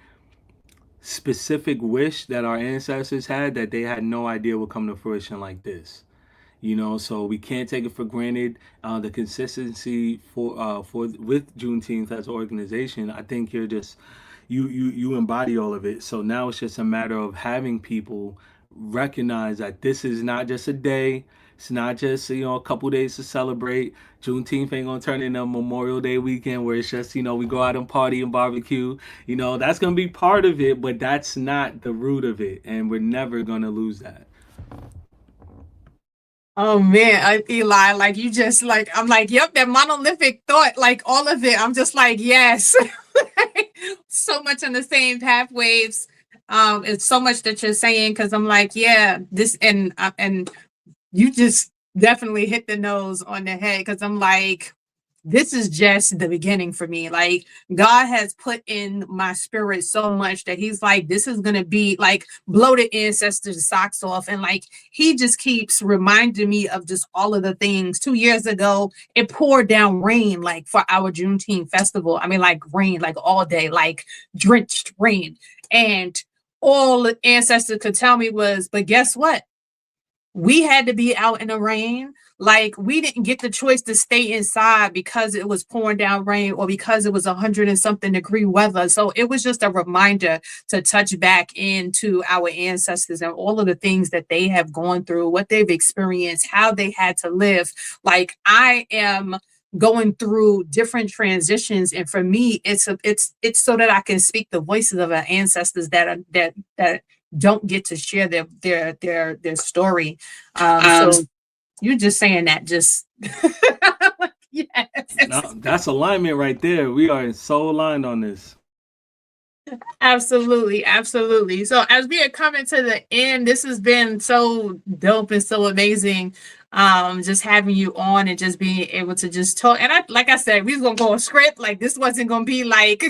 specific wish that our ancestors had, that they had no idea would come to fruition like this. You know, so we can't take it for granted. The consistency with Juneteenth as an organization, I think you're just you embody all of it. So now it's just a matter of having people recognize that this is not just a day. It's not just, a couple days to celebrate. Juneteenth ain't gonna turn into Memorial Day weekend where it's just, we go out and party and barbecue. That's gonna be part of it, but that's not the root of it, and we're never gonna lose that. Oh man, Eli, like, you just like, I'm like, yep, that monolithic thought, like all of it. I'm just like, yes, so much on the same pathways. It's so much that you're saying, because I'm like, yeah, this and you just definitely hit the nose on the head, because I'm like, this is just the beginning for me. Like, God has put in my spirit so much that he's like, this is going to be like blow the ancestors' socks off. And like, he just keeps reminding me of just all of the things. 2 years ago, it poured down rain, like for our Juneteenth festival. I mean, like rain, like all day, like drenched rain. And all the ancestors could tell me was, but guess what? We had to be out in the rain. Like, we didn't get the choice to stay inside because it was pouring down rain or because it was 100 and something degree weather. So it was just a reminder to touch back into our ancestors and all of the things that they have gone through, what they've experienced, how they had to live. Like, I am going through different transitions, and for me, it's so that I can speak the voices of our ancestors that don't get to share their story. So you're just saying that, just yes. No, that's alignment right there. We are so aligned on this. Absolutely, absolutely. So as we are coming to the end, this has been so dope and so amazing. Just having you on and just being able to just talk. And like I said, we was gonna go a script. Like, this wasn't gonna be like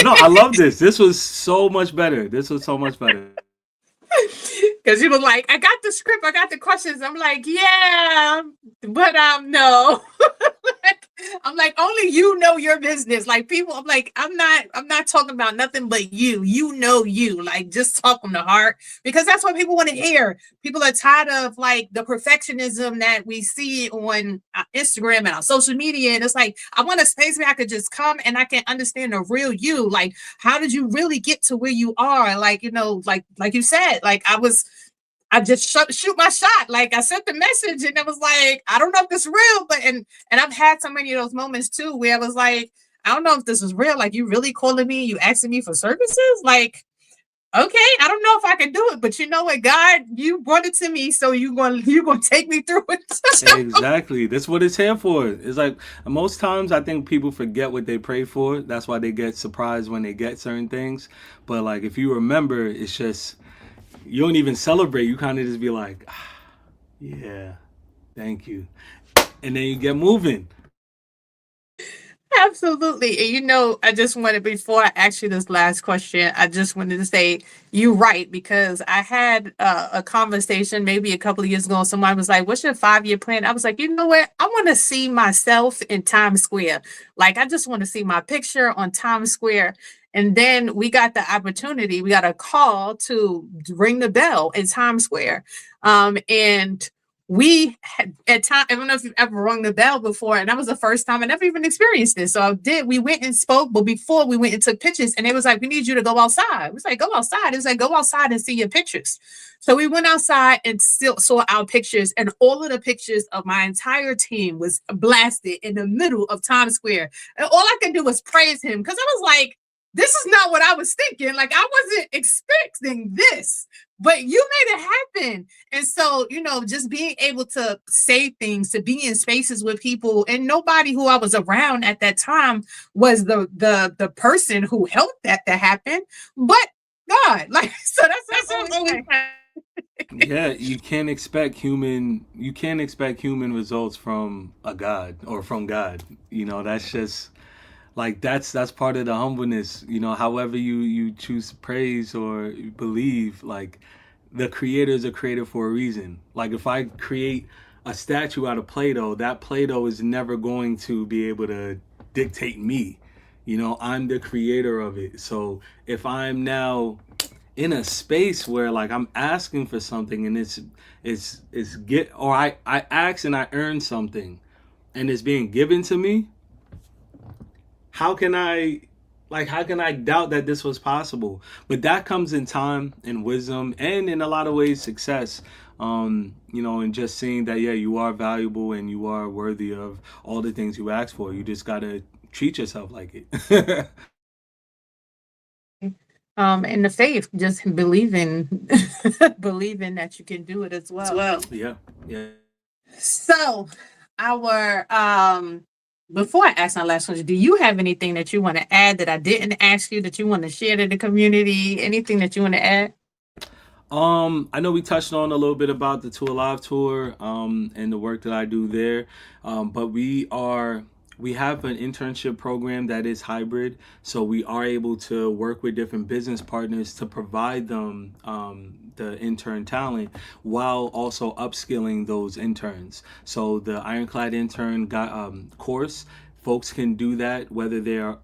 No, I love this. This was so much better. Because you were like, I got the script, I got the questions. I'm like, yeah, but no. I'm like, only you know your business. Like, people, I'm like, I'm not talking about nothing but you. You, like, just talk from the heart, because that's what people want to hear. People are tired of like the perfectionism that we see on Instagram and on social media. And it's like, I want a space where I could just come and I can understand the real you. Like, how did you really get to where you are? Like, like you said, like, I just shoot my shot. Like, I sent the message and it was like, I don't know if this is real, but and I've had so many of those moments too, where I was like, I don't know if this is real. Like, you really calling me, you asking me for services? Like, okay, I don't know if I can do it, but you know what, God, you brought it to me, so you're gonna take me through it. Exactly. That's what it's here for. It's like, most times I think people forget what they pray for. That's why they get surprised when they get certain things. But like, if you remember, it's just, you don't even celebrate. You kind of just be like, yeah, thank you. And then you get moving. Absolutely. And I just wanted, before I ask you this last question, I just wanted to say you're right, because I had a conversation maybe a couple of years ago. Somebody was like, what's your 5-year plan? I was like, you know what? I want to see myself in Times Square. Like, I just want to see my picture on Times Square. And then we got the opportunity, we got a call to ring the bell in Times Square. And we had at time, I don't know if you've ever rung the bell before, and that was the first time I never even experienced this. So we went and spoke, but before we went and took pictures, and it was like, we need you to go outside. It was like, go outside. It was like, go outside and see your pictures. So we went outside and still saw our pictures, and all of the pictures of my entire team was blasted in the middle of Times Square. And all I could do was praise him, because I was like, this is not what I was thinking. Like, I wasn't expecting this, but you made it happen. And so, just being able to say things, to be in spaces with people, and nobody who I was around at that time was the person who helped that to happen, but God. Like, so that's always Yeah, you can't expect human results from a God or from God. That's just like that's part of the humbleness. However you choose to praise or believe, like, the creator is a creator for a reason. Like, if I create a statue out of Play-Doh, that Play-Doh is never going to be able to dictate me. I'm the creator of it. So if I'm now in a space where, like, I'm asking for something, and I ask and I earn something, and it's being given to me, how can I doubt that this was possible? But that comes in time and wisdom, and in a lot of ways success. And just seeing that, yeah, you are valuable and you are worthy of all the things you ask for. You just gotta treat yourself like it. in the faith, just believing believing that you can do it as well. Yeah. So our before I ask my last question, do you have anything that you want to add that I didn't ask you, that you want to share to the community? Anything that you want to add? I know we touched on a little bit about the Tour Alive tour, and the work that I do there. But we have an internship program that is hybrid, so we are able to work with different business partners to provide them the intern talent while also upskilling those interns. So the Ironclad intern course, folks can do that whether they're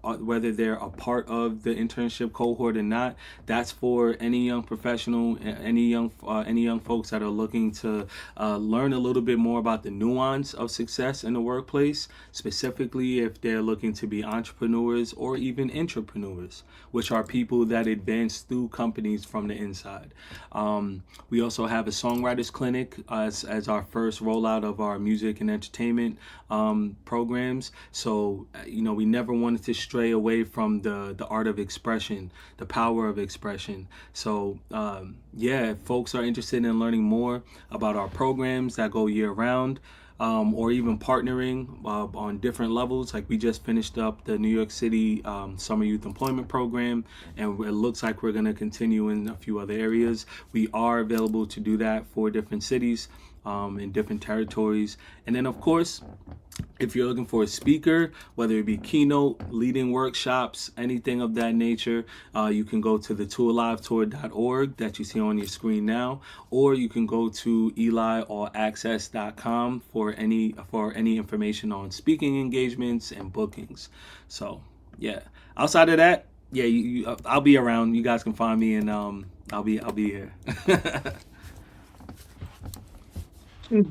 a part of the internship cohort or not. That's for any young professional, any young folks that are looking to learn a little bit more about the nuance of success in the workplace, specifically if they're looking to be entrepreneurs or even intrapreneurs, which are people that advance through companies from the inside. We also have a songwriters clinic as our first rollout of our music and entertainment programs. So, we never wanted to stray away from the art of expression, the power of expression. So, if folks are interested in learning more about our programs that go year round, or even partnering on different levels, like we just finished up the New York City Summer Youth Employment Program, and it looks like we're going to continue in a few other areas. We are available to do that for different cities in different territories. And then, of course, if you're looking for a speaker, whether it be keynote, leading workshops, anything of that nature, you can go to the touralivetour.org that you see on your screen now, or you can go to eliallaccess.com for any information on speaking engagements and bookings. So, yeah. Outside of that, yeah, I'll be around. You guys can find me, and I'll be here.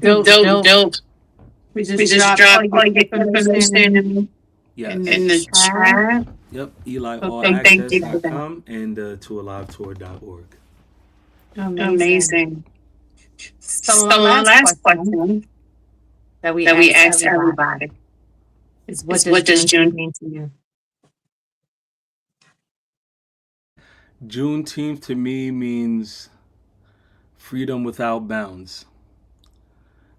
Dope. We just dropped all your information in the chat. Yep, eliallaccess.com and touralivetour.org. Amazing. So the last question that we asked everybody is, what does June mean to you? Juneteenth to me means freedom without bounds.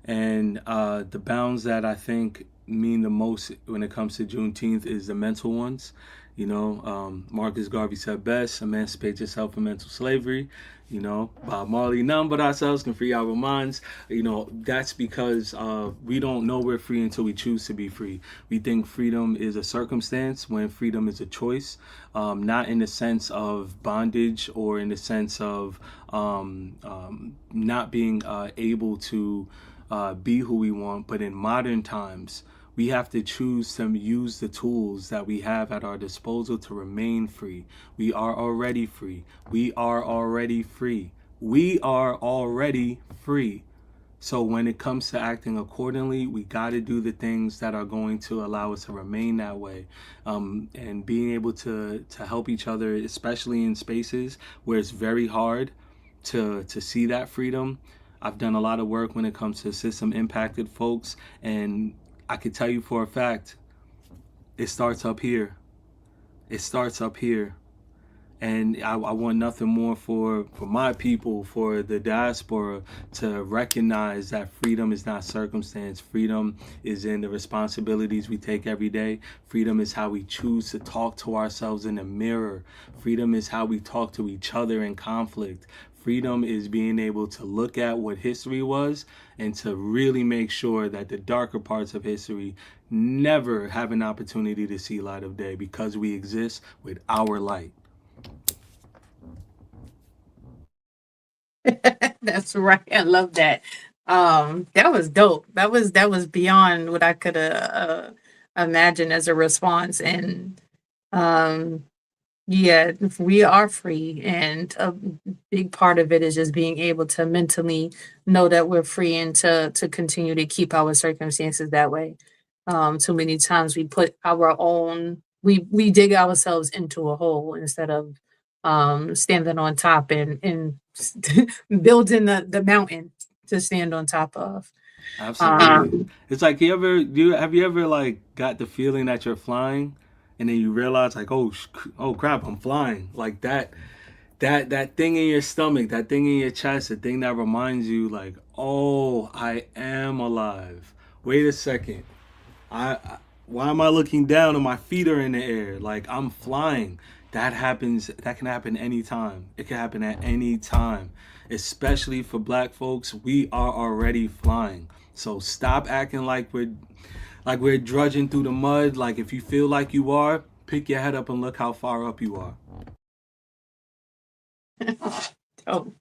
And the bounds that I think mean the most when it comes to Juneteenth is the mental ones. You know, Marcus Garvey said best, emancipate yourself from mental slavery. You know, Bob Marley, none but ourselves can free our minds. You know, that's because we don't know we're free until we choose to be free. We think freedom is a circumstance when freedom is a choice, not in the sense of bondage or in the sense of not being able to be who we want, but in modern times, we have to choose to use the tools that we have at our disposal to remain free. We are already free. We are already free. We are already free. So when it comes to acting accordingly, we got to do the things that are going to allow us to remain that way, and being able to help each other, especially in spaces where it's very hard to see that freedom. I've done a lot of work when it comes to system impacted folks, and I can tell you for a fact, it starts up here. It starts up here. And I want nothing more for my people, for the diaspora, to recognize that freedom is not circumstance. Freedom is in the responsibilities we take every day. Freedom is how we choose to talk to ourselves in the mirror. Freedom is how we talk to each other in conflict. Freedom is being able to look at what history was and to really make sure that the darker parts of history never have an opportunity to see light of day, because we exist with our light. That's right. I love that. That was dope. That was beyond what I could imagine as a response. And yeah, we are free, and a big part of it is just being able to mentally know that we're free and to continue to keep our circumstances that way. Too many times we put our own we dig ourselves into a hole instead of standing on top and building the mountain to stand on top of. Absolutely. It's like have you ever like got the feeling that you're flying and then you realize like, oh crap, I'm flying. Like that thing in your stomach, that thing in your chest, the thing that reminds you like, oh, I am alive. Wait a second. Why am I looking down and my feet are in the air? Like I'm flying. That can happen anytime. It can happen at any time. Especially for black folks, we are already flying. So stop acting like we're drudging through the mud. Like if you feel like you are, pick your head up and look how far up you are. Oh.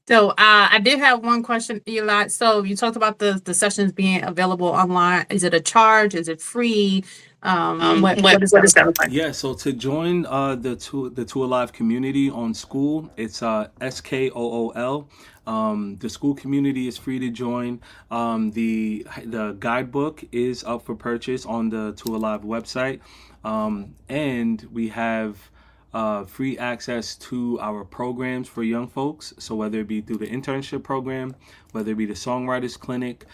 So I did have one question, Eli. So you talked about the sessions being available online. Is it a charge? Is it free? What is that like? Yeah, so to join the Two Alive community on School, it's SKOOL. The School community is free to join. The guidebook is up for purchase on the Two Alive website, and we have free access to our programs for young folks. So whether it be through the internship program, whether it be the Songwriters Clinic,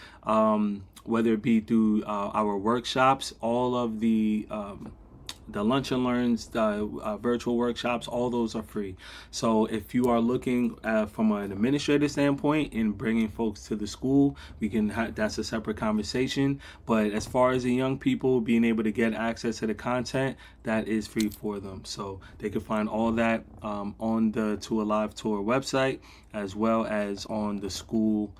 whether it be through our workshops, all of the lunch and learns, virtual workshops, all those are free. So if you are looking from an administrative standpoint in bringing folks to the school, we can that's a separate conversation. But as far as the young people being able to get access to the content, that is free for them. So they can find all that on the To Alive Tour website, as well as on the school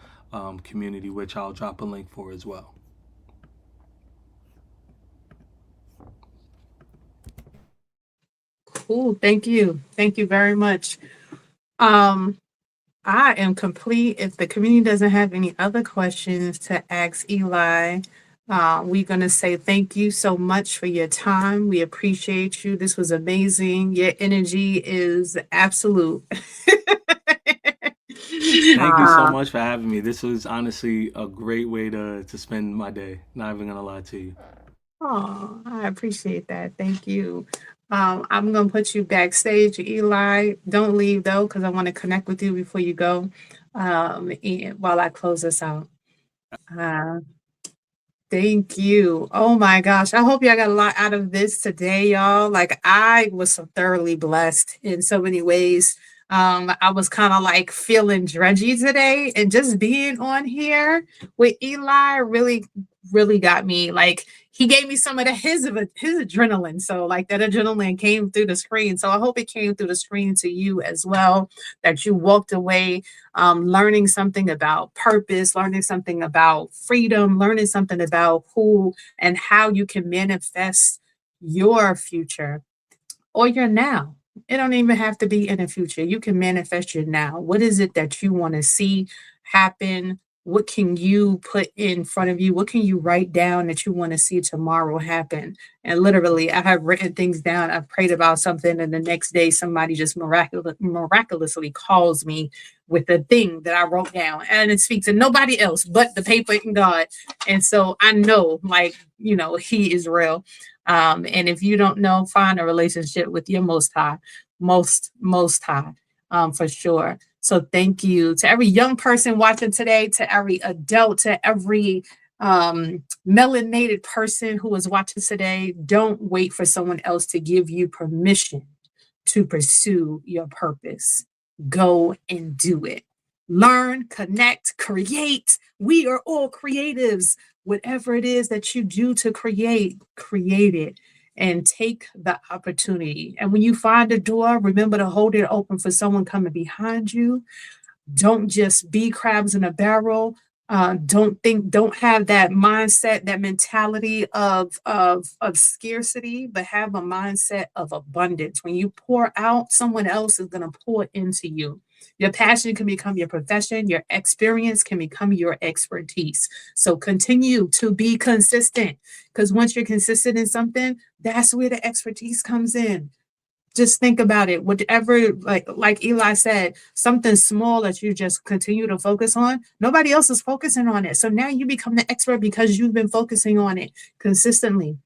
community, which I'll drop a link for as well. Cool. Thank you. Thank you very much. I am complete. If the community doesn't have any other questions to ask Eli, we're going to say thank you so much for your time. We appreciate you. This was amazing. Your energy is absolute. Thank you so much for having me. This was honestly a great way to spend my day. Not even gonna lie to you. Oh, I appreciate that. Thank you. I'm going to put you backstage, Eli. Don't leave, though, because I want to connect with you before you go and while I close this out. Thank you. Oh, my gosh. I hope y'all got a lot out of this today, y'all. Like, I was so thoroughly blessed in so many ways. I was kind of like feeling drudgy today, and just being on here with Eli really really got me. Like, he gave me some of his adrenaline. So like that adrenaline came through the screen. So I hope it came through the screen to you as well, that you walked away learning something about purpose, learning something about freedom, learning something about who and how you can manifest your future or your now. It don't even have to be in the future. You can manifest your now. What is it that you want to see happen? What can you put in front of you? What can you write down that you want to see tomorrow happen? And literally, I have written things down. I've prayed about something, and the next day, somebody just miraculously calls me with the thing that I wrote down. And it speaks to nobody else but the paper and God. And so I know, like, you know, He is real. And if you don't know, find a relationship with your Most High, most High, for sure. So thank you to every young person watching today, to every adult, to every melanated person who is watching today. Don't wait for someone else to give you permission to pursue your purpose. Go and do it. Learn, connect, create. We are all creatives. Whatever it is that you do to create it and take the opportunity. And when you find a door, remember to hold it open for someone coming behind you. Don't just be crabs in a barrel. Don't have that mindset, that mentality of scarcity, but have a mindset of abundance. When you pour out, someone else is going to pour into you. Your passion can become your profession. Your experience can become your expertise. So continue to be consistent, because once you're consistent in something, that's where the expertise comes in. Just think about it. Whatever, like Eli said, something small that you just continue to focus on, nobody else is focusing on it. So now you become the expert because you've been focusing on it consistently.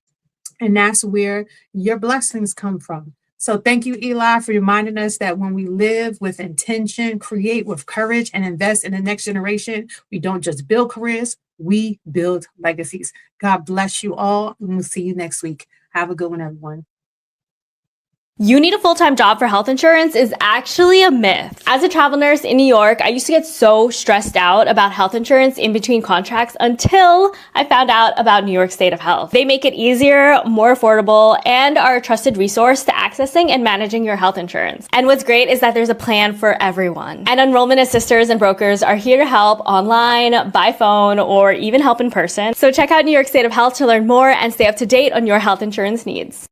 And that's where your blessings come from. So thank you, Eli, for reminding us that when we live with intention, create with courage, and invest in the next generation, we don't just build careers, we build legacies. God bless you all, and we'll see you next week. Have a good one, everyone. You need a full-time job for health insurance is actually a myth. As a travel nurse in New York, I used to get so stressed out about health insurance in between contracts until I found out about New York State of Health. They make it easier, more affordable, and are a trusted resource to accessing and managing your health insurance. And what's great is that there's a plan for everyone. And enrollment assisters and brokers are here to help online, by phone, or even help in person. So check out New York State of Health to learn more and stay up to date on your health insurance needs.